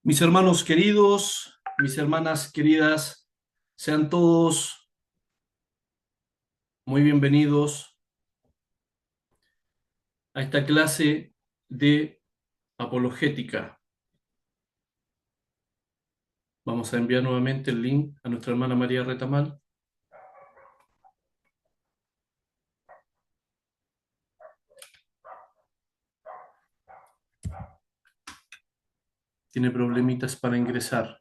Mis hermanos queridos, mis hermanas queridas, sean todos muy bienvenidos a esta clase de apologética. Vamos a enviar nuevamente el link a nuestra hermana María Retamal. Tiene problemitas para ingresar.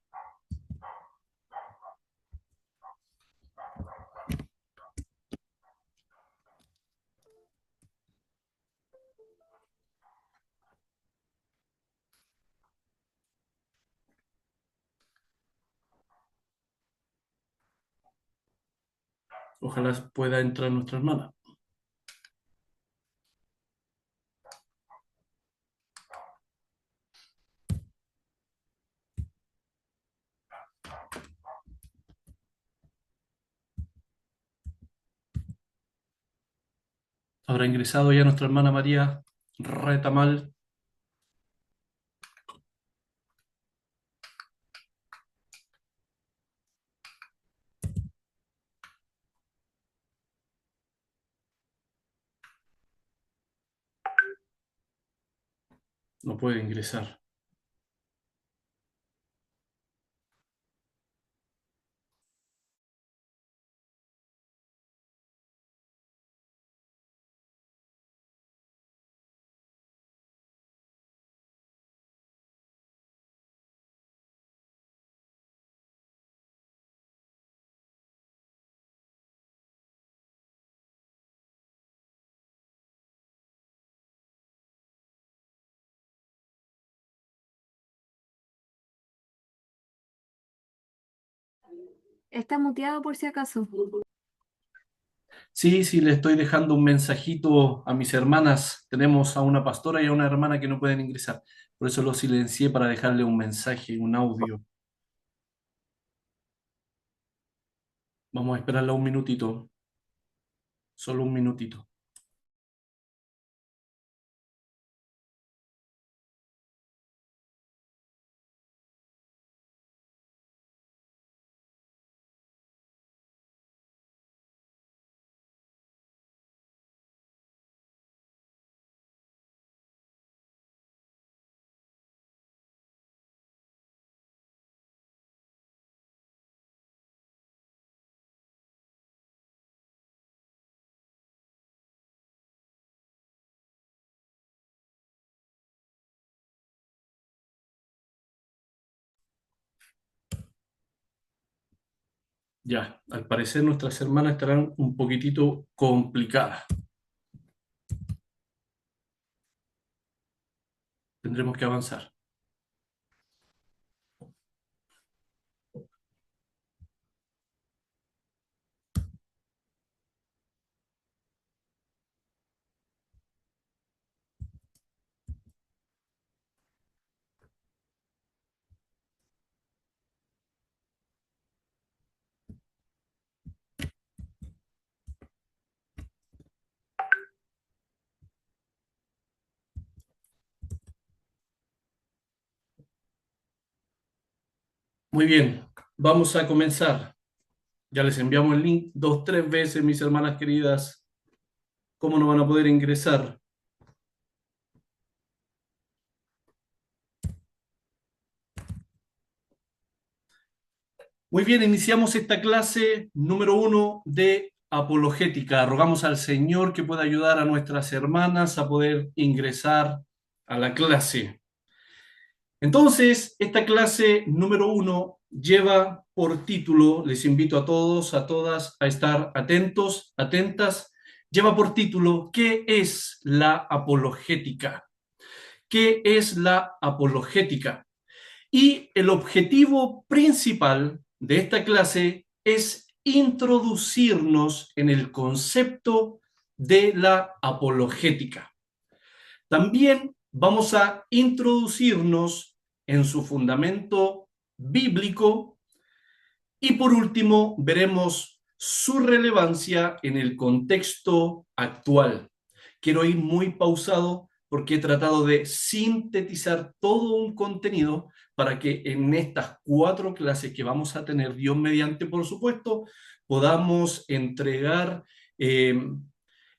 Ojalá pueda entrar nuestra hermana. ¿Habrá ingresado ya nuestra hermana María Retamal? No puede ingresar. Está muteado por si acaso. Sí, le estoy dejando un mensajito a mis hermanas. Tenemos a una pastora y a una hermana que no pueden ingresar. Por eso lo silencié para dejarle un mensaje, un audio. Vamos a esperarla un minutito, solo un minutito. Ya, al parecer nuestras hermanas estarán un poquitito complicadas. Tendremos que avanzar. Muy bien, vamos a comenzar. Ya les enviamos el link 2, 3 veces, mis hermanas queridas. ¿Cómo no van a poder ingresar? Muy bien, iniciamos esta clase número 1 de apologética. Rogamos al Señor que pueda ayudar a nuestras hermanas a poder ingresar a la clase. Entonces, esta clase número 1 lleva por título, les invito a todos, a todas, a estar atentos, atentas, lleva por título, ¿qué es la apologética? ¿Qué es la apologética? Y el objetivo principal de esta clase es introducirnos en el concepto de la apologética. También vamos a introducirnos en su fundamento bíblico y por último veremos su relevancia en el contexto actual. Quiero ir muy pausado porque he tratado de sintetizar todo un contenido para que en estas 4 clases que vamos a tener, Dios mediante, por supuesto, podamos entregar eh,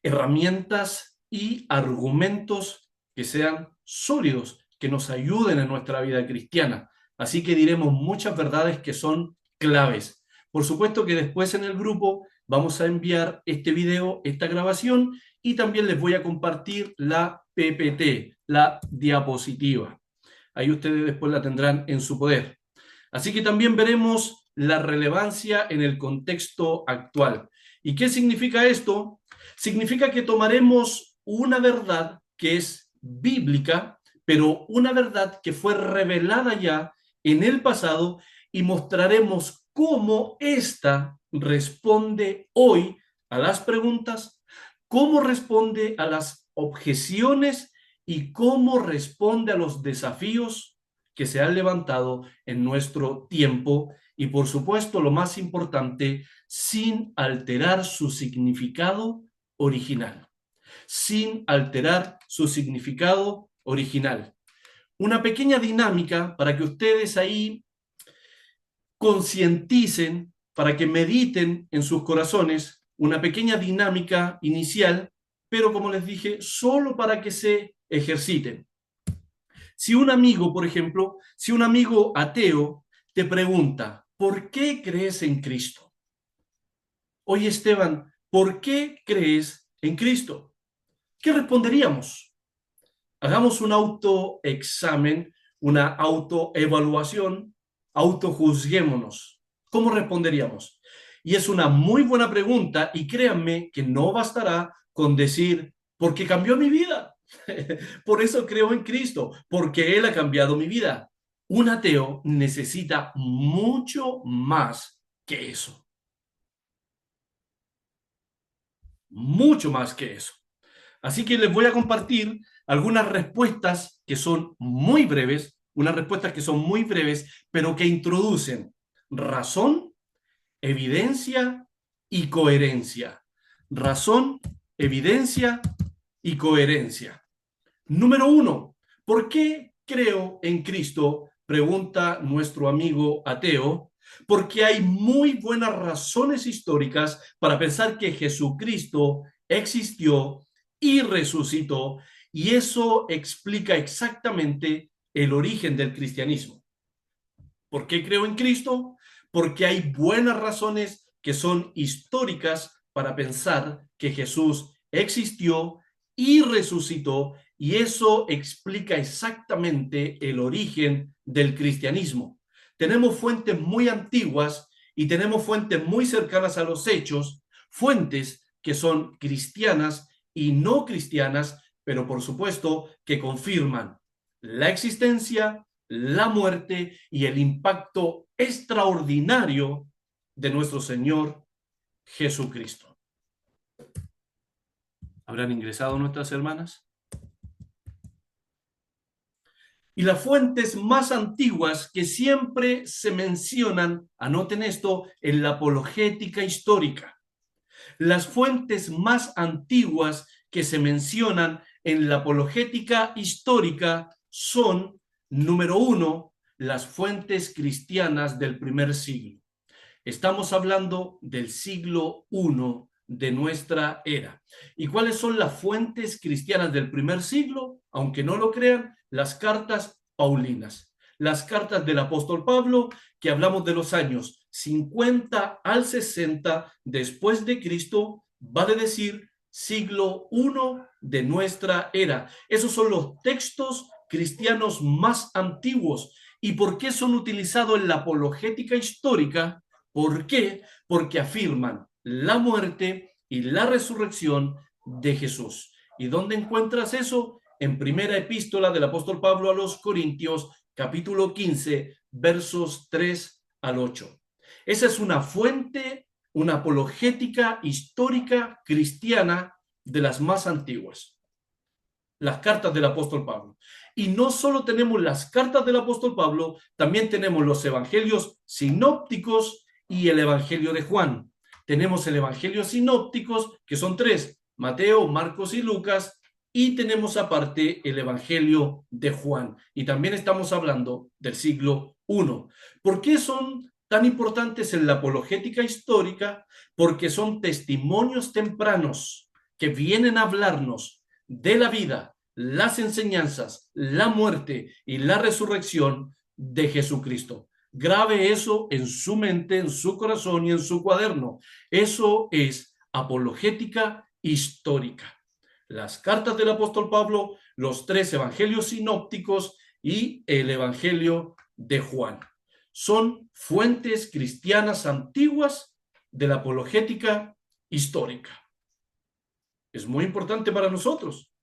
herramientas y argumentos que sean sólidos, que nos ayuden en nuestra vida cristiana. Así que diremos muchas verdades que son claves. Por supuesto que después en el grupo vamos a enviar este video, esta grabación, y también les voy a compartir la PPT, la diapositiva. Ahí ustedes después la tendrán en su poder. Así que también veremos la relevancia en el contexto actual. ¿Y qué significa esto? Significa que tomaremos una verdad que es bíblica, pero una verdad que fue revelada ya en el pasado, y mostraremos cómo ésta responde hoy a las preguntas, cómo responde a las objeciones y cómo responde a los desafíos que se han levantado en nuestro tiempo, y por supuesto, lo más importante, sin alterar su significado original. Sin alterar su significado original. Una pequeña dinámica para que ustedes ahí concienticen, para que mediten en sus corazones, una pequeña dinámica inicial, pero como les dije, solo para que se ejerciten. Si un amigo, por ejemplo, si un amigo ateo te pregunta, ¿por qué crees en Cristo? Oye, Esteban, ¿por qué crees en Cristo? ¿Qué responderíamos? Hagamos un autoexamen, una autoevaluación, autojuzguémonos. ¿Cómo responderíamos? Y es una muy buena pregunta, y créanme que no bastará con decir, porque cambió mi vida. Por eso creo en Cristo, porque Él ha cambiado mi vida. Un ateo necesita mucho más que eso. Mucho más que eso. Así que les voy a compartir algunas respuestas que son muy breves, unas respuestas que son muy breves, pero que introducen razón, evidencia y coherencia. Razón, evidencia y coherencia. Número 1, ¿por qué creo en Cristo? Pregunta nuestro amigo ateo. Porque hay muy buenas razones históricas para pensar que Jesucristo existió y resucitó, y eso explica exactamente el origen del cristianismo. ¿Por qué creo en Cristo? Porque hay buenas razones que son históricas para pensar que Jesús existió y resucitó, y eso explica exactamente el origen del cristianismo. Tenemos fuentes muy antiguas y tenemos fuentes muy cercanas a los hechos, fuentes que son cristianas y no cristianas, pero por supuesto que confirman la existencia, la muerte y el impacto extraordinario de nuestro Señor Jesucristo. ¿Habrán ingresado nuestras hermanas? Y las fuentes más antiguas que siempre se mencionan, anoten esto, en la apologética histórica. Las fuentes más antiguas que se mencionan en la apologética histórica son, número 1, las fuentes cristianas del primer siglo. Estamos hablando del siglo I de nuestra era. ¿Y cuáles son las fuentes cristianas del primer siglo? Aunque no lo crean, las cartas paulinas. Las cartas del apóstol Pablo, que hablamos de los años 50 al 60 después de Cristo, vale decir siglo I de nuestra era. Esos son los textos cristianos más antiguos. ¿Y por qué son utilizados en la apologética histórica? ¿Por qué? Porque afirman la muerte y la resurrección de Jesús. ¿Y dónde encuentras eso? En primera epístola del apóstol Pablo a los Corintios, capítulo 15, versos 3 al 8. Esa es una fuente, una apologética histórica cristiana de las más antiguas. Las cartas del apóstol Pablo. Y no solo tenemos las cartas del apóstol Pablo, también tenemos los evangelios sinópticos y el evangelio de Juan. Tenemos el evangelio sinópticos, que son 3, Mateo, Marcos y Lucas, y tenemos aparte el Evangelio de Juan. Y también estamos hablando del siglo I. ¿Por qué son tan importantes en la apologética histórica? Porque son testimonios tempranos que vienen a hablarnos de la vida, las enseñanzas, la muerte y la resurrección de Jesucristo. Grabe eso en su mente, en su corazón y en su cuaderno. Eso es apologética histórica. Las cartas del apóstol Pablo, los 3 evangelios sinópticos y el evangelio de Juan. Son fuentes cristianas antiguas de la apologética histórica. Es muy importante para nosotros.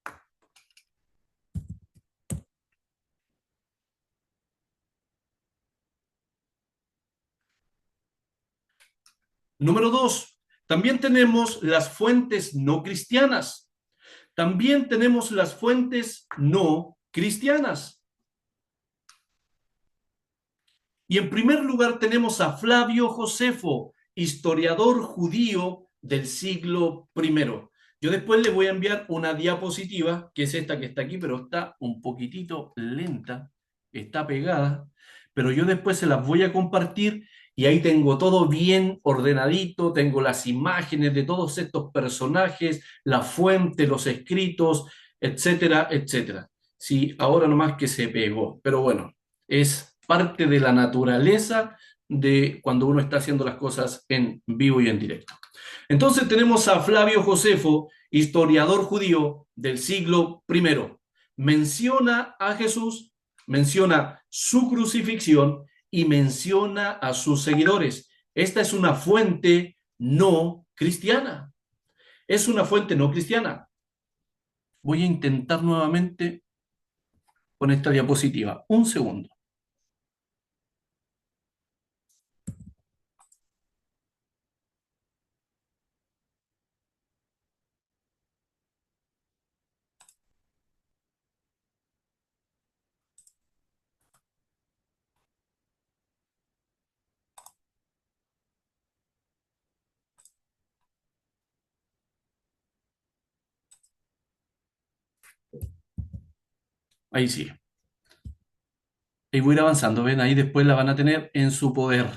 Número 2, también tenemos las fuentes no cristianas. También tenemos las fuentes no cristianas. Y en primer lugar tenemos a Flavio Josefo, historiador judío del siglo I. Yo después le voy a enviar una diapositiva, que es esta que está aquí, pero está un poquitito lenta, está pegada, pero yo después se las voy a compartir y ahí tengo todo bien ordenadito, tengo las imágenes de todos estos personajes, la fuente, los escritos, etcétera, etcétera. Sí, ahora nomás que se pegó, pero bueno, es parte de la naturaleza de cuando uno está haciendo las cosas en vivo y en directo. Entonces tenemos a Flavio Josefo, historiador judío del siglo I. Menciona a Jesús, menciona su crucifixión y menciona a sus seguidores. Esta es una fuente no cristiana. Es una fuente no cristiana. Voy a intentar nuevamente con esta diapositiva. Un segundo. Ahí sí. Ahí voy a ir avanzando, ven, ahí después la van a tener en su poder.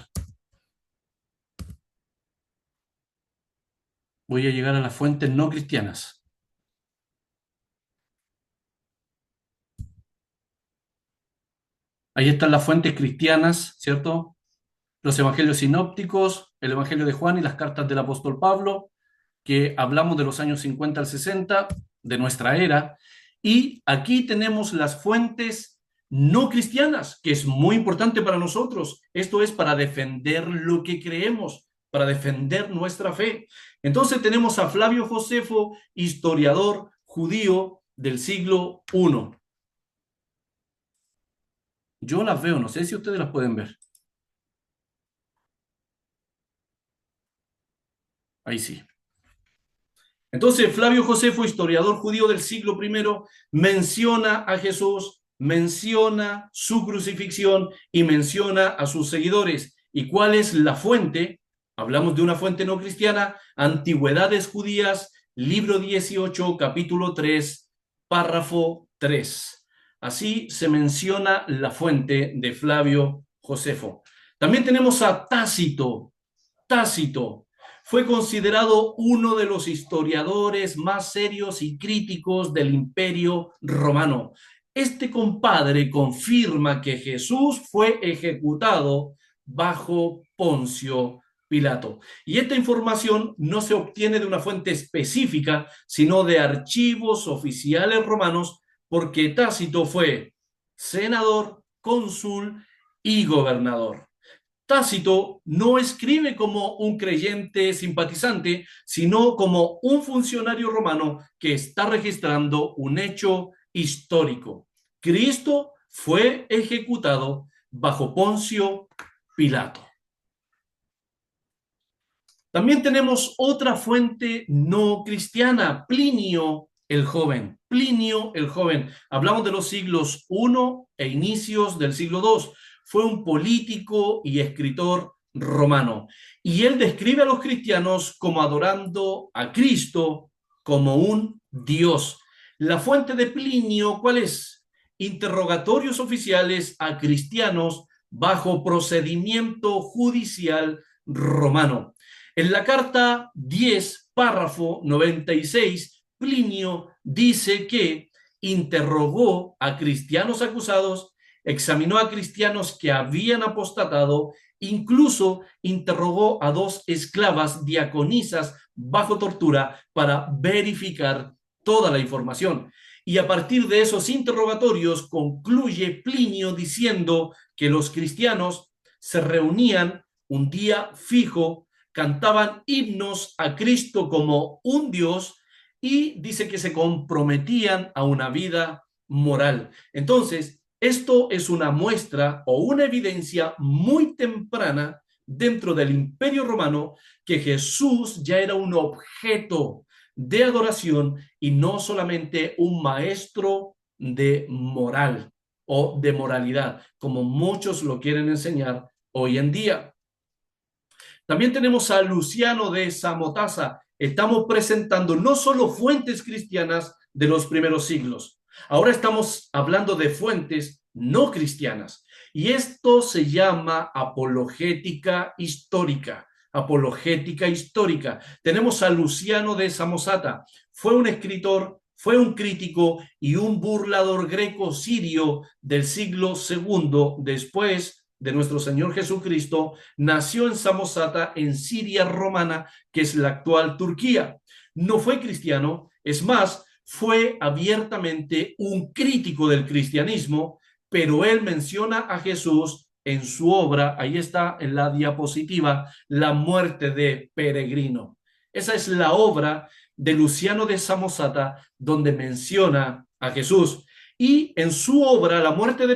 Voy a llegar a las fuentes no cristianas. Ahí están las fuentes cristianas, ¿cierto? Los evangelios sinópticos, el evangelio de Juan y las cartas del apóstol Pablo, que hablamos de los años 50 al 60 de nuestra era. Y aquí tenemos las fuentes no cristianas, que es muy importante para nosotros. Esto es para defender lo que creemos, para defender nuestra fe. Entonces tenemos a Flavio Josefo, historiador judío del siglo I. Yo las veo, no sé si ustedes las pueden ver. Ahí sí. Entonces, Flavio Josefo, historiador judío del siglo I, menciona a Jesús, menciona su crucifixión y menciona a sus seguidores. ¿Y cuál es la fuente? Hablamos de una fuente no cristiana, Antigüedades Judías, libro 18, capítulo 3, párrafo 3. Así se menciona la fuente de Flavio Josefo. También tenemos a Tácito. Tácito fue considerado uno de los historiadores más serios y críticos del Imperio Romano. Este compadre confirma que Jesús fue ejecutado bajo Poncio Pilato. Y esta información no se obtiene de una fuente específica, sino de archivos oficiales romanos, porque Tácito fue senador, cónsul y gobernador. Tácito no escribe como un creyente simpatizante, sino como un funcionario romano que está registrando un hecho histórico. Cristo fue ejecutado bajo Poncio Pilato. También tenemos otra fuente no cristiana, Plinio el Joven. Plinio el Joven. Hablamos de los siglos I e inicios del siglo II. Fue un político y escritor romano. Y él describe a los cristianos como adorando a Cristo como un Dios. La fuente de Plinio, ¿cuál es? Interrogatorios oficiales a cristianos bajo procedimiento judicial romano. En la carta 10, párrafo 96, Plinio dice que interrogó a cristianos acusados, examinó a cristianos que habían apostatado, incluso interrogó a dos esclavas diaconisas bajo tortura para verificar toda la información. Y a partir de esos interrogatorios concluye Plinio diciendo que los cristianos se reunían un día fijo, cantaban himnos a Cristo como un Dios y dice que se comprometían a una vida moral. Entonces, esto es una muestra o una evidencia muy temprana dentro del Imperio Romano que Jesús ya era un objeto de adoración y no solamente un maestro de moral o de moralidad, como muchos lo quieren enseñar hoy en día. También tenemos a Luciano de Samotasa. Estamos presentando no solo fuentes cristianas de los primeros siglos, ahora estamos hablando de fuentes no cristianas. Y esto se llama apologética histórica. Apologética histórica. Tenemos a Luciano de Samosata. Fue un escritor, fue un crítico y un burlador greco-sirio del siglo II después de nuestro Señor Jesucristo. Nació en Samosata, en Siria romana, que es la actual Turquía. No fue cristiano, es más, fue abiertamente un crítico del cristianismo, pero él menciona a Jesús en su obra, ahí está en la diapositiva, La muerte de Peregrino. Esa es la obra de Luciano de Samosata, donde menciona a Jesús. Y en su obra, La muerte de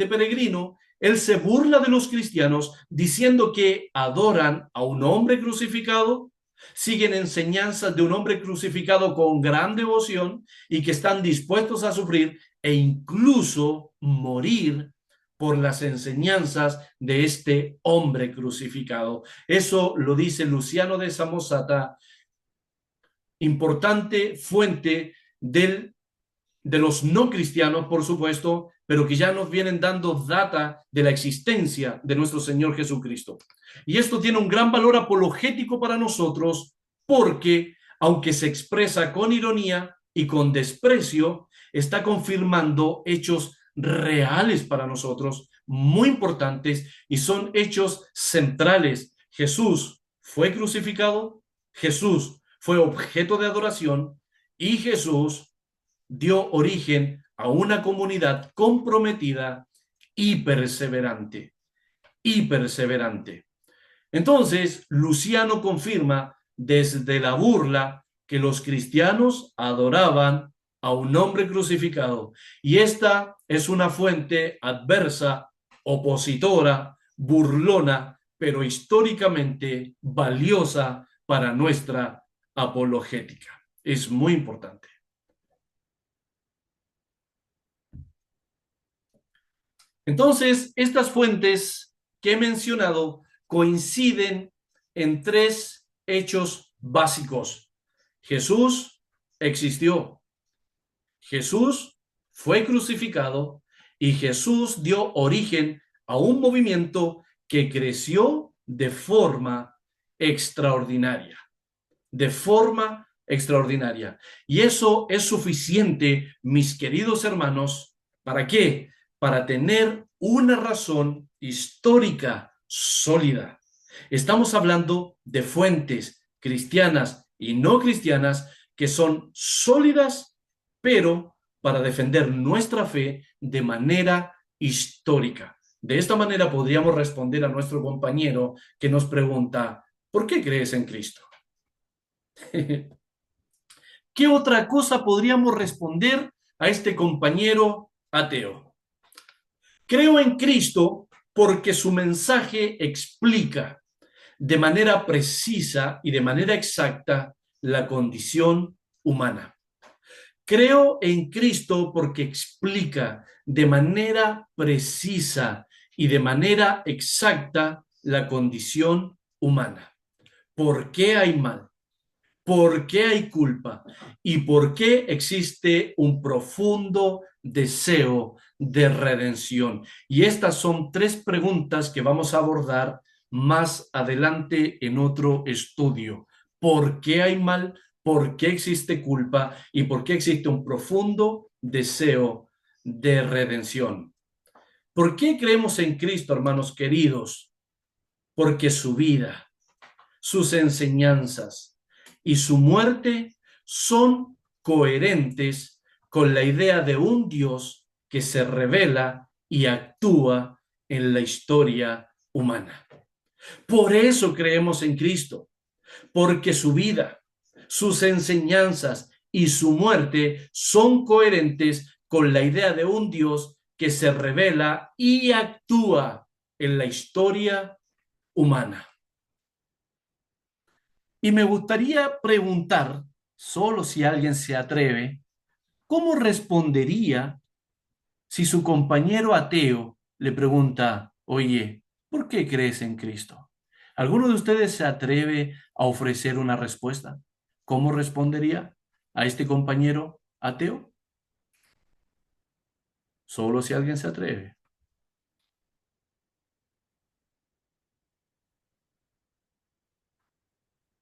Peregrino, él se burla de los cristianos diciendo que adoran a un hombre crucificado, siguen enseñanzas de un hombre crucificado con gran devoción y que están dispuestos a sufrir e incluso morir por las enseñanzas de este hombre crucificado. Eso lo dice Luciano de Samosata, importante fuente de los no cristianos, por supuesto, pero que ya nos vienen dando data de la existencia de nuestro Señor Jesucristo. Y esto tiene un gran valor apologético para nosotros porque, aunque se expresa con ironía y con desprecio, está confirmando hechos reales para nosotros, muy importantes, y son hechos centrales. Jesús fue crucificado, Jesús fue objeto de adoración y Jesús dio origen a una comunidad comprometida y perseverante. Y perseverante. Entonces, Luciano confirma desde la burla que los cristianos adoraban a un hombre crucificado. Y esta es una fuente adversa, opositora, burlona, pero históricamente valiosa para nuestra apologética. Es muy importante. Entonces, estas fuentes que he mencionado coinciden en tres hechos básicos. Jesús existió, Jesús fue crucificado y Jesús dio origen a un movimiento que creció de forma extraordinaria, de forma extraordinaria. Y eso es suficiente, mis queridos hermanos, ¿para qué? Para tener una razón histórica sólida. Estamos hablando de fuentes cristianas y no cristianas que son sólidas, pero para defender nuestra fe de manera histórica. De esta manera podríamos responder a nuestro compañero que nos pregunta, ¿por qué crees en Cristo? ¿Qué otra cosa podríamos responder a este compañero ateo? Creo en Cristo porque su mensaje explica de manera precisa y de manera exacta la condición humana. Creo en Cristo porque explica de manera precisa y de manera exacta la condición humana. ¿Por qué hay mal? ¿Por qué hay culpa? ¿Y por qué existe un profundo deseo de redención? Y estas son tres preguntas que vamos a abordar más adelante en otro estudio. ¿Por qué hay mal? ¿Por qué existe culpa? ¿Y por qué existe un profundo deseo de redención? ¿Por qué creemos en Cristo, hermanos queridos? Porque su vida, sus enseñanzas y su muerte son coherentes con la idea de un Dios que se revela y actúa en la historia humana. Por eso creemos en Cristo, porque su vida, sus enseñanzas y su muerte son coherentes con la idea de un Dios que se revela y actúa en la historia humana. Y me gustaría preguntar, solo si alguien se atreve, ¿cómo respondería si su compañero ateo le pregunta, oye, ¿por qué crees en Cristo? ¿Alguno de ustedes se atreve a ofrecer una respuesta? ¿Cómo respondería a este compañero ateo? Solo si alguien se atreve.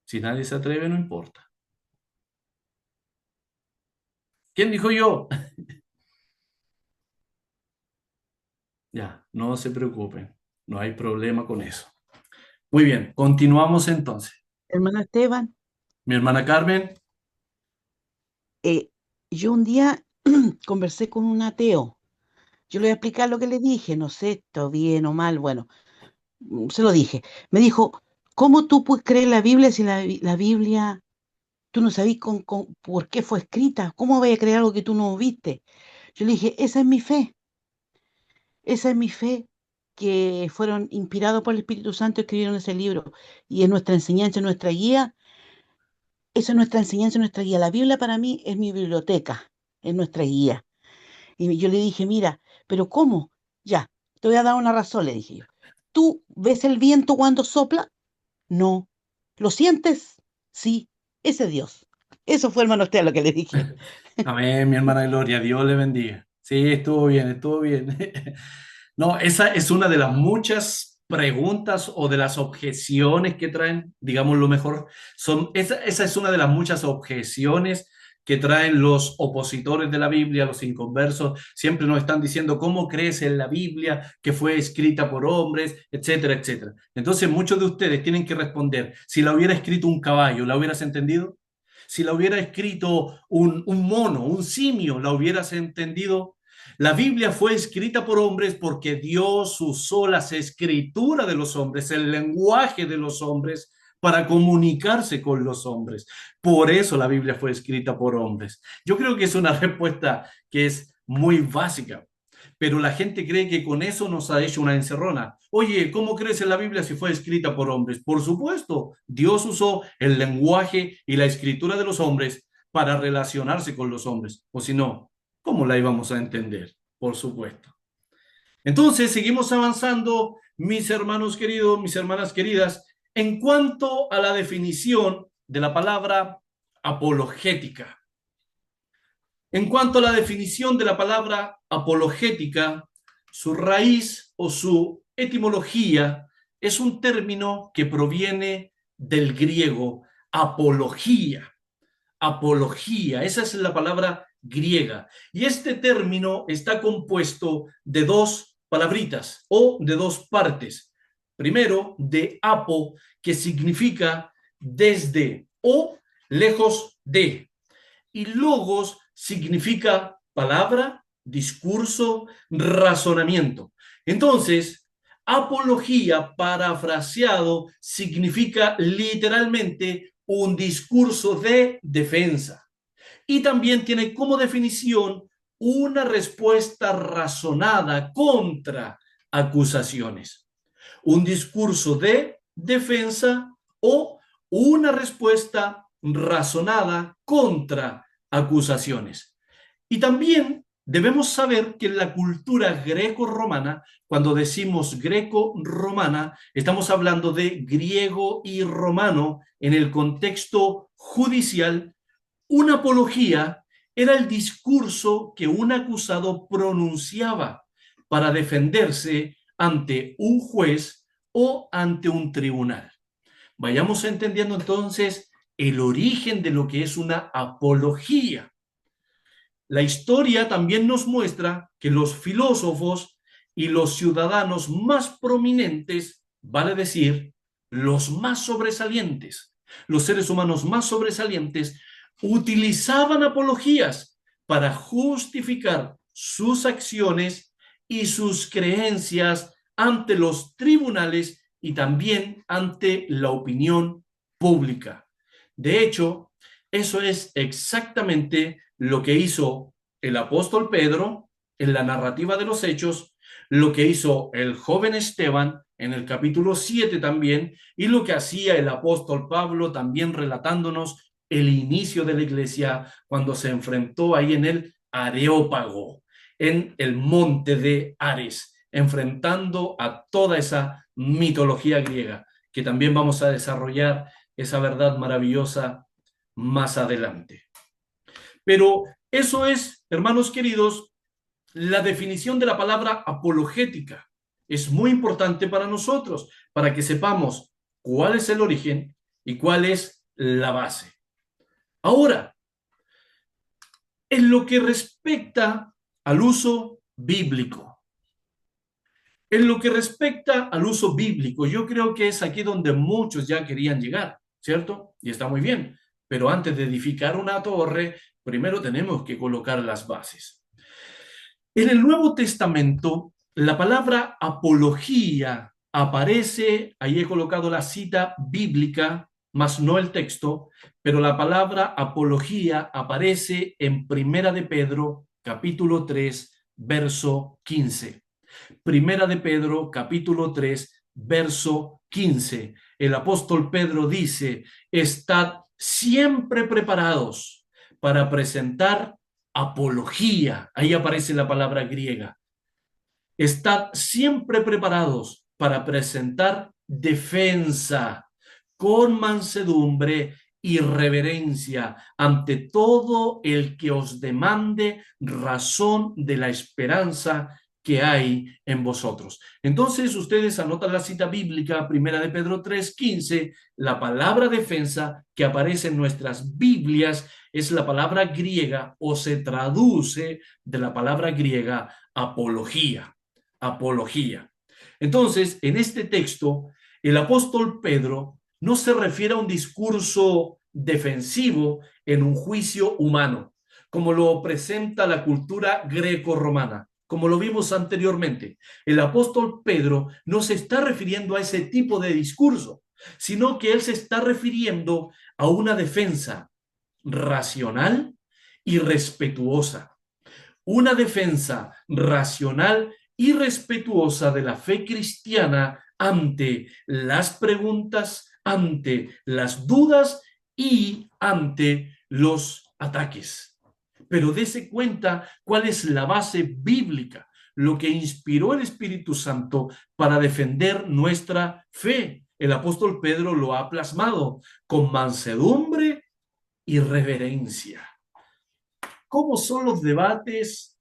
Si nadie se atreve, no importa. ¿Quién dijo yo? Ya, no se preocupen, no hay problema con eso. Muy bien, continuamos entonces. Hermano Esteban, Mi hermana Carmen, eh, yo un día conversé con un ateo. Yo le voy a explicar lo que le dije, no sé, está bien o mal, bueno, se lo dije. Me dijo, ¿cómo tú puedes creer la Biblia si la Biblia, tú no sabes por qué fue escrita? ¿Cómo voy a creer algo que tú no viste? Yo le dije, esa es mi fe, que fueron inspirados por el Espíritu Santo, escribieron ese libro, y es nuestra enseñanza, nuestra guía. Esa es nuestra enseñanza, nuestra guía. La Biblia para mí es mi biblioteca, es nuestra guía. Y yo le dije, mira, pero ¿cómo? Ya, te voy a dar una razón, le dije yo. ¿Tú ves el viento cuando sopla? No. ¿Lo sientes? Sí, ese es Dios. Eso fue, hermano, usted lo que le dije. amén, mi hermana Gloria, Dios le bendiga. Sí, estuvo bien, estuvo bien. No, esa es una de las muchas preguntas o de las objeciones que traen, digamos lo mejor, esa es una de las muchas objeciones que traen los opositores de la Biblia, los inconversos, siempre nos están diciendo cómo crees en la Biblia que fue escrita por hombres, etcétera, etcétera. Entonces muchos de ustedes tienen que responder, si la hubiera escrito un caballo, ¿la hubieras entendido? Si la hubiera escrito un mono, un simio, ¿la hubieras entendido? La Biblia fue escrita por hombres porque Dios usó las escrituras de los hombres, el lenguaje de los hombres para comunicarse con los hombres. Por eso la Biblia fue escrita por hombres. Yo creo que es una respuesta que es muy básica, pero la gente cree que con eso nos ha hecho una encerrona. Oye, ¿cómo crees en la Biblia si fue escrita por hombres? Por supuesto, Dios usó el lenguaje y la escritura de los hombres para relacionarse con los hombres. O si no, ¿cómo la íbamos a entender? Por supuesto. Entonces, seguimos avanzando, mis hermanos queridos, mis hermanas queridas, en cuanto a la definición de la palabra apologética. En cuanto a la definición de la palabra apologética, su raíz o su etimología es un término que proviene del griego apología. Apología, esa es la palabra griega. Y este término está compuesto de dos palabritas o de dos partes. Primero, de apo, que significa desde o lejos de. Y logos significa palabra, discurso, razonamiento. Entonces, apología, parafraseado, significa literalmente un discurso de defensa. Y también tiene como definición una respuesta razonada contra acusaciones. Un discurso de defensa o una respuesta razonada contra acusaciones. Y también Debemos saber que en la cultura greco-romana, cuando decimos greco-romana, estamos hablando de griego y romano en el contexto judicial. Una apología era el discurso que un acusado pronunciaba para defenderse ante un juez o ante un tribunal. Vayamos entendiendo entonces el origen de lo que es una apología. La historia también nos muestra que los filósofos y los ciudadanos más prominentes, vale decir, los más sobresalientes, los seres humanos más sobresalientes, utilizaban apologías para justificar sus acciones y sus creencias ante los tribunales y también ante la opinión pública. De hecho, eso es exactamente lo que hizo el apóstol Pedro en la narrativa de los Hechos, lo que hizo el joven Esteban en el capítulo 7 también, y lo que hacía el apóstol Pablo también relatándonos el inicio de la iglesia cuando se enfrentó ahí en el Areópago, en el monte de Ares, enfrentando a toda esa mitología griega, que también vamos a desarrollar esa verdad maravillosa más adelante. Pero eso es, hermanos queridos, la definición de la palabra apologética. Es muy importante para nosotros, para que sepamos cuál es el origen y cuál es la base. Ahora, en lo que respecta al uso bíblico, yo creo que es aquí donde muchos ya querían llegar, ¿cierto? Y está muy bien. Pero antes de edificar una torre, primero tenemos que colocar las bases. En el Nuevo Testamento, la palabra apología aparece, ahí he colocado la cita bíblica, más no el texto, pero la palabra apología aparece en Primera de Pedro, capítulo 3, verso 15. Primera de Pedro, capítulo 3, verso 15. El apóstol Pedro dice: estad siempre preparados para presentar apología. Ahí aparece la palabra griega. Estad siempre preparados para presentar defensa con mansedumbre y reverencia ante todo el que os demande razón de la esperanza que hay en vosotros. Entonces ustedes anotan la cita bíblica, Primera de Pedro 3:15, la palabra defensa que aparece en nuestras Biblias es la palabra griega o se traduce de la palabra griega apología. Apología. Entonces, en este texto, el apóstol Pedro no se refiere a un discurso defensivo en un juicio humano, como lo presenta la cultura greco-romana, como lo vimos anteriormente. El apóstol Pedro no se está refiriendo a ese tipo de discurso, sino que él se está refiriendo a una defensa racional y respetuosa. Una defensa racional y respetuosa de la fe cristiana ante las preguntas, ante las dudas y ante los ataques. Pero dése cuenta cuál es la base bíblica, lo que inspiró el Espíritu Santo para defender nuestra fe. El apóstol Pedro lo ha plasmado con mansedumbre y reverencia. ¿Cómo son los debates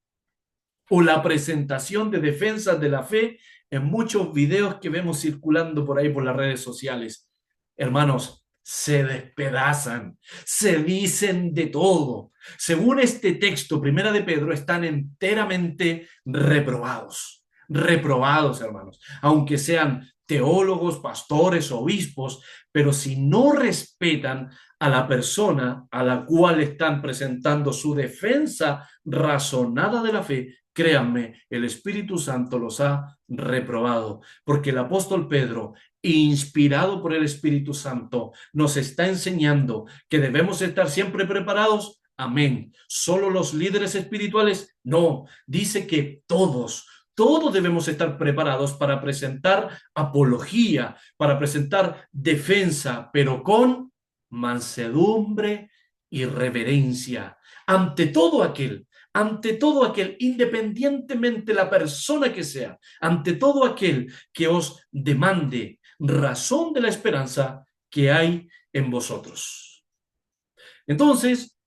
o la presentación de defensas de la fe en muchos videos que vemos circulando por ahí por las redes sociales? Hermanos, se despedazan, se dicen de todo. Según este texto, Primera de Pedro, están enteramente reprobados. Reprobados, hermanos. Aunque sean teólogos, pastores, obispos, pero si no respetan a la persona a la cual están presentando su defensa razonada de la fe, créanme, el Espíritu Santo los ha reprobado, porque el apóstol Pedro, inspirado por el Espíritu Santo, nos está enseñando que debemos estar siempre preparados. Amén. ¿Solo los líderes espirituales? No, dice que todos debemos estar preparados para presentar apología, para presentar defensa, pero con mansedumbre y reverencia ante todo aquel ante todo aquel, independientemente la persona que sea, ante todo aquel que os demande razón de la esperanza que hay en vosotros. Entonces,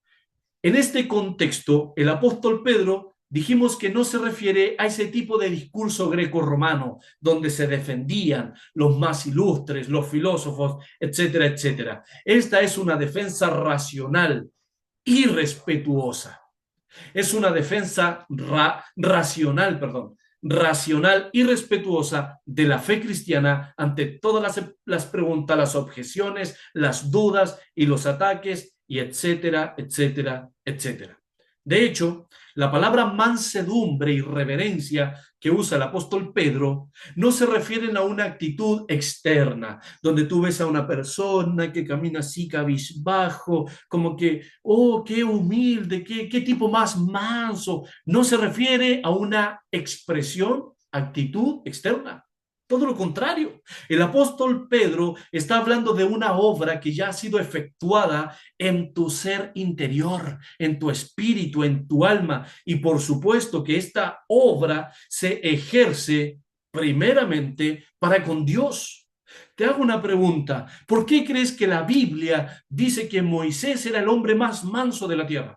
en este contexto, el apóstol Pedro dijimos que no se refiere a ese tipo de discurso greco-romano donde se defendían los más ilustres, los filósofos, etcétera, etcétera. Esta es una defensa racional y respetuosa. Es una defensa racional, racional y respetuosa de la fe cristiana ante todas las preguntas, las objeciones, las dudas y los ataques, y etcétera, etcétera, etcétera. De hecho, la palabra mansedumbre y reverencia que usa el apóstol Pedro no se refieren a una actitud externa, donde tú ves a una persona que camina así cabizbajo, como que, oh, qué humilde, qué tipo más manso. No se refiere a una expresión, actitud externa. Todo lo contrario, el apóstol Pedro está hablando de una obra que ya ha sido efectuada en tu ser interior, en tu espíritu, en tu alma. Y por supuesto que esta obra se ejerce primeramente para con Dios. Te hago una pregunta. ¿Por qué crees que la Biblia dice que Moisés era el hombre más manso de la tierra?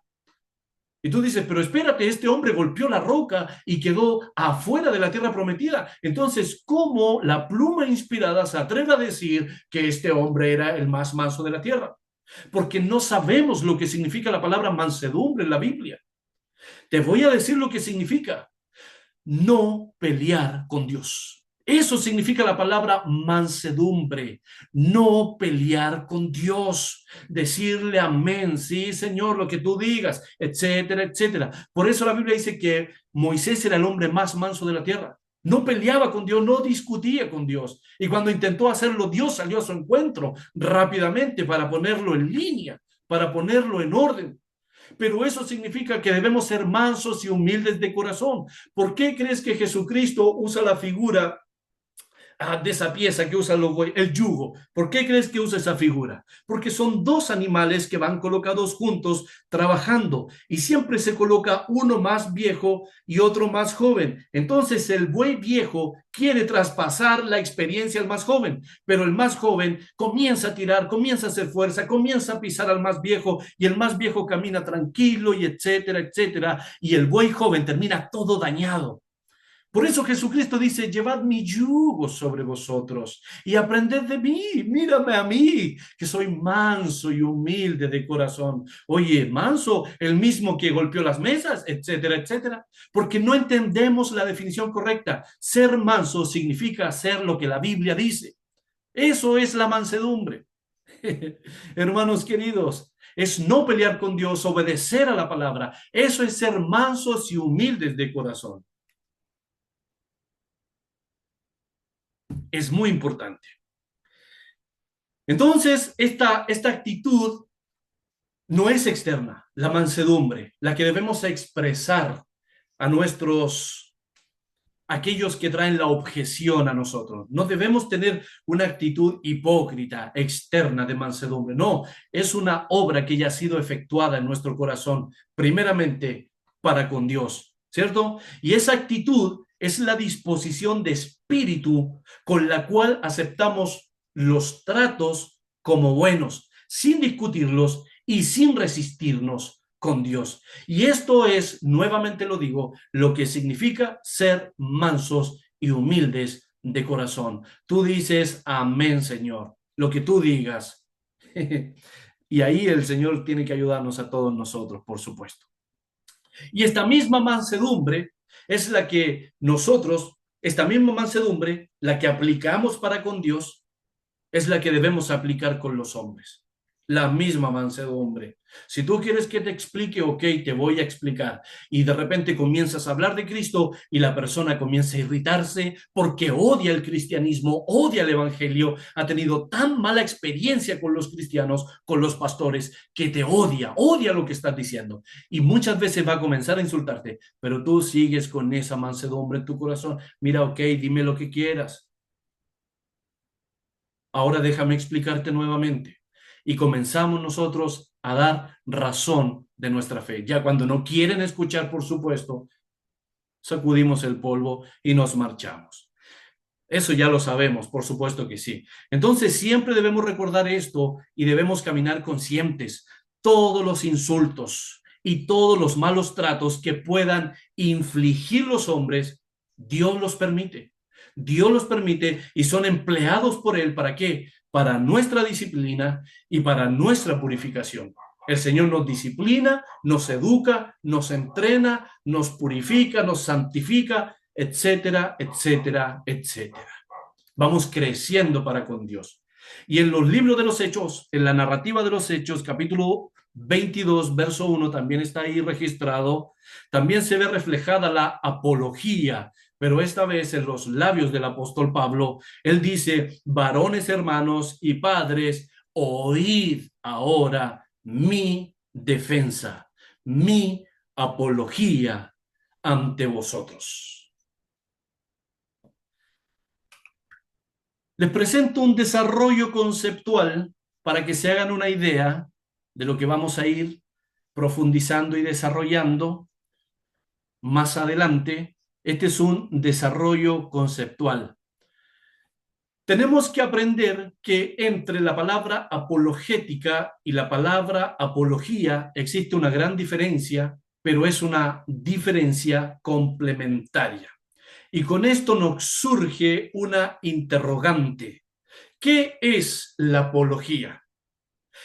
Y tú dices, pero espérate, este hombre golpeó la roca y quedó afuera de la tierra prometida. Entonces, ¿cómo la pluma inspirada se atreve a decir que este hombre era el más manso de la tierra? Porque no sabemos lo que significa la palabra mansedumbre en la Biblia. Te voy a decir lo que significa: no pelear con Dios. Eso significa la palabra mansedumbre, no pelear con Dios, decirle amén, sí, Señor, lo que tú digas, etcétera, etcétera. Por eso la Biblia dice que Moisés era el hombre más manso de la tierra. No peleaba con Dios, no discutía con Dios. Y cuando intentó hacerlo, Dios salió a su encuentro rápidamente para ponerlo en línea, para ponerlo en orden. Pero eso significa que debemos ser mansos y humildes de corazón. ¿Por qué crees que Jesucristo usa la figura de esa pieza que usa el yugo? ¿Por qué crees que usa esa figura? Porque son dos animales que van colocados juntos trabajando y siempre se coloca uno más viejo y otro más joven. Entonces el buey viejo quiere traspasar la experiencia al más joven, pero el más joven comienza a tirar, comienza a hacer fuerza, comienza a pisar al más viejo y el más viejo camina tranquilo y etcétera, etcétera, y el buey joven termina todo dañado. Por eso Jesucristo dice, llevad mi yugo sobre vosotros y aprended de mí, mírame a mí, que soy manso y humilde de corazón. Oye, manso, el mismo que golpeó las mesas, etcétera, etcétera. Porque no entendemos la definición correcta. Ser manso significa hacer lo que la Biblia dice. Eso es la mansedumbre. Hermanos queridos, es no pelear con Dios, obedecer a la palabra. Eso es ser mansos y humildes de corazón. Es muy importante. Entonces, esta actitud no es externa, la mansedumbre, la que debemos expresar a aquellos que traen la objeción a nosotros. No debemos tener una actitud hipócrita, externa de mansedumbre. No, es una obra que ya ha sido efectuada en nuestro corazón, primeramente para con Dios, ¿cierto? Y esa actitud es la disposición de espíritu con la cual aceptamos los tratos como buenos, sin discutirlos y sin resistirnos con Dios. Y esto es, nuevamente lo digo, lo que significa ser mansos y humildes de corazón. Tú dices, amén, Señor, lo que tú digas. Y ahí el Señor tiene que ayudarnos a todos nosotros, por supuesto. Y esta misma mansedumbre es la que nosotros, esta misma mansedumbre, la que aplicamos para con Dios, es la que debemos aplicar con los hombres. La misma mansedumbre. Si tú quieres que te explique, ok, te voy a explicar. Y de repente comienzas a hablar de Cristo y la persona comienza a irritarse porque odia el cristianismo, odia el evangelio, ha tenido tan mala experiencia con los cristianos, con los pastores, que te odia lo que estás diciendo. Y muchas veces va a comenzar a insultarte, pero tú sigues con esa mansedumbre en tu corazón. Mira, ok, dime lo que quieras. Ahora déjame explicarte nuevamente. Y comenzamos nosotros a dar razón de nuestra fe. Ya cuando no quieren escuchar, por supuesto, sacudimos el polvo y nos marchamos. Eso ya lo sabemos, por supuesto que sí. Entonces siempre debemos recordar esto y debemos caminar conscientes. Todos los insultos y todos los malos tratos que puedan infligir los hombres, Dios los permite. Dios los permite y son empleados por Él. ¿Para qué? Para nuestra disciplina y para nuestra purificación. El Señor nos disciplina, nos educa, nos entrena, nos purifica, nos santifica, etcétera, etcétera, etcétera. Vamos creciendo para con Dios. Y en los libros de los Hechos, en la narrativa de los Hechos, capítulo 22, verso 1, también está ahí registrado, también se ve reflejada la apología, pero esta vez en los labios del apóstol Pablo, él dice: varones, hermanos y padres, oíd ahora mi defensa, mi apología ante vosotros. Les presento un desarrollo conceptual para que se hagan una idea de lo que vamos a ir profundizando y desarrollando más adelante. Este es un desarrollo conceptual. Tenemos que aprender que entre la palabra apologética y la palabra apología existe una gran diferencia, pero es una diferencia complementaria. Y con esto nos surge una interrogante. ¿Qué es la apología?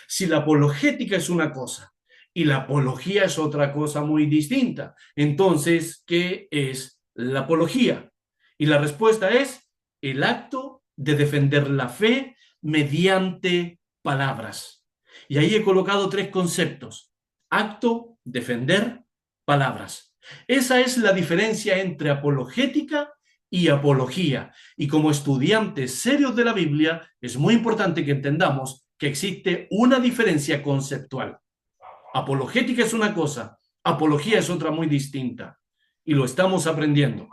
Si la apologética es una cosa y la apología es otra cosa muy distinta, entonces, ¿qué es la apología? Y la respuesta es el acto de defender la fe mediante palabras. Y ahí he colocado tres conceptos: acto, defender, palabras. Esa es la diferencia entre apologética y apología. Y como estudiantes serios de la Biblia, es muy importante que entendamos que existe una diferencia conceptual. Apologética es una cosa, apología es otra muy distinta. Y lo estamos aprendiendo.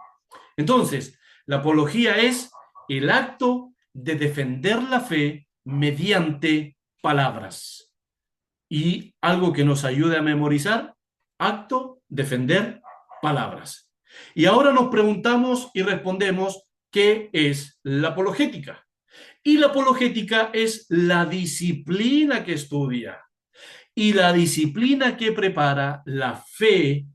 Entonces, la apología es el acto de defender la fe mediante palabras. Y algo que nos ayude a memorizar: acto, defender, palabras. Y ahora nos preguntamos y respondemos: ¿qué es la apologética? Y la apologética es la disciplina que estudia y la disciplina que prepara la fe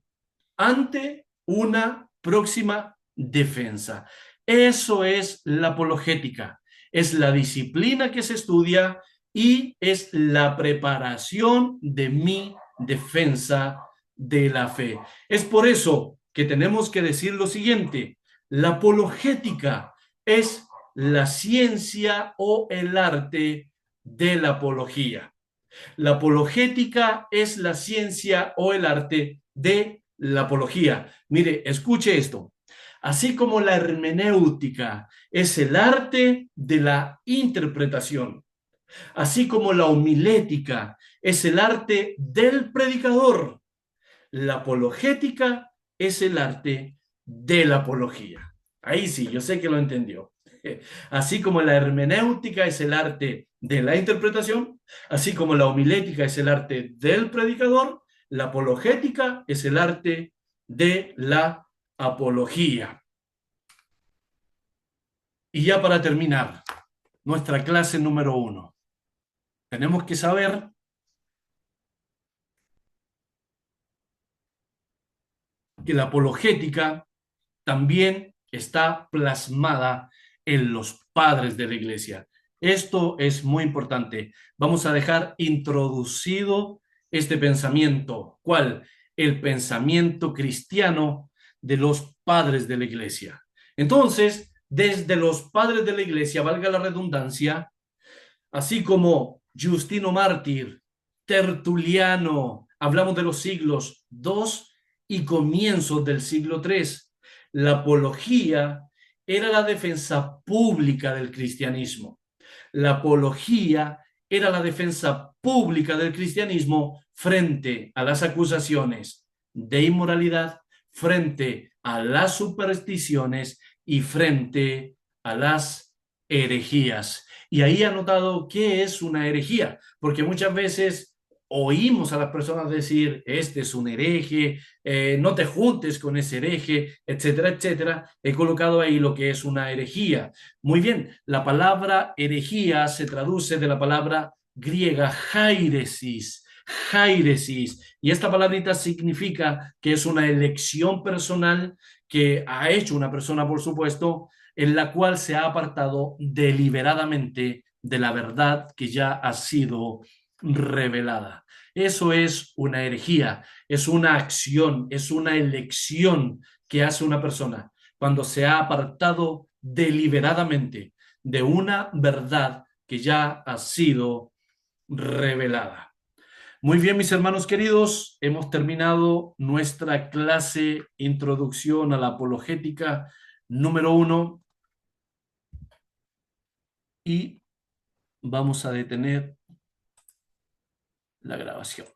ante una próxima defensa. Eso es la apologética. Es la disciplina que se estudia y es la preparación de mi defensa de la fe. Es por eso que tenemos que decir lo siguiente: la apologética es la ciencia o el arte de la apología. La apologética es la ciencia o el arte de la apología. Mire, escuche esto. Así como la hermenéutica es el arte de la interpretación, así como la homilética es el arte del predicador, la apologética es el arte de la apología. Ahí sí, yo sé que lo entendió. Así como la hermenéutica es el arte de la interpretación, así como la homilética es el arte del predicador, la apologética es el arte de la apología. Y ya para terminar, nuestra clase número 1. Tenemos que saber que la apologética también está plasmada en los padres de la iglesia. Esto es muy importante. Vamos a dejar introducido este pensamiento. ¿Cuál? El pensamiento cristiano de los padres de la iglesia. Entonces, desde los padres de la iglesia, valga la redundancia, así como Justino Mártir, Tertuliano, hablamos de los siglos II y comienzos del siglo III. La apología era la defensa pública del cristianismo. La apología era la defensa pública del cristianismo frente a las acusaciones de inmoralidad, frente a las supersticiones y frente a las herejías. Y ahí ha notado qué es una herejía, porque muchas veces oímos a las personas decir, este es un hereje, no te juntes con ese hereje, etcétera, etcétera, he colocado ahí lo que es una herejía. Muy bien, la palabra herejía se traduce de la palabra griega jáiresis, jáiresis, y esta palabrita significa que es una elección personal que ha hecho una persona, por supuesto, en la cual se ha apartado deliberadamente de la verdad que ya ha sido revelada. Eso es una herejía, es una acción, es una elección que hace una persona cuando se ha apartado deliberadamente de una verdad que ya ha sido revelada. Muy bien, mis hermanos queridos, hemos terminado nuestra clase Introducción a la Apologética número 1 y vamos a detener la grabación.